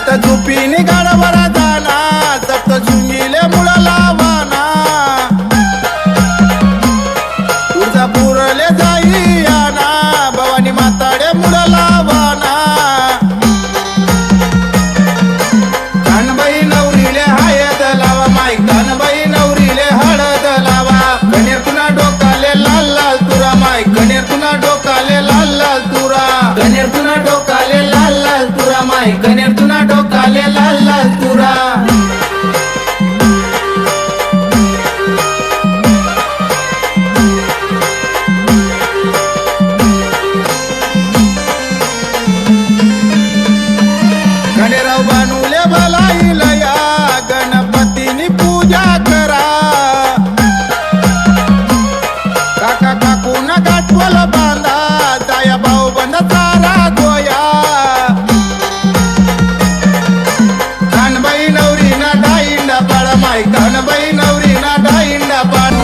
सात झुपीने गाडवरा जाना सप्त शृंगीले मुळा लावाना तुझा पुरले जाई आना भवानी माताडे मुळा लावाना कानबाई नवरीले हळद लावा माई कानबाई नवरीले हळद लावा कणेर तुना डोकाले लाल लाल तुरा माई कणेर तुना डोकाले लाल लाल तुरा कणेर तुना डोकाले लाल लाल तुरा माई कणेर तुना डोकाले लाल लाल तुरा गणेराव बानुले भलाईलया गणपतीनी पूजा करा काका काकूना गाठवल बांधा जाया भाऊ बंद तारा गोया कानबाई नवरीना डाईंडा पाडा माई कानबाई नवरीना डाईंडा पाड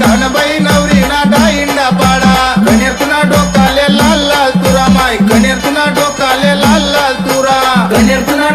कानबाई नवरीना डाईंडा पाडा कणेर तुना डोकाले लाल लाल तुरा माई कणेर तुना डोकाले लाल लाल तुरा कणेर तुना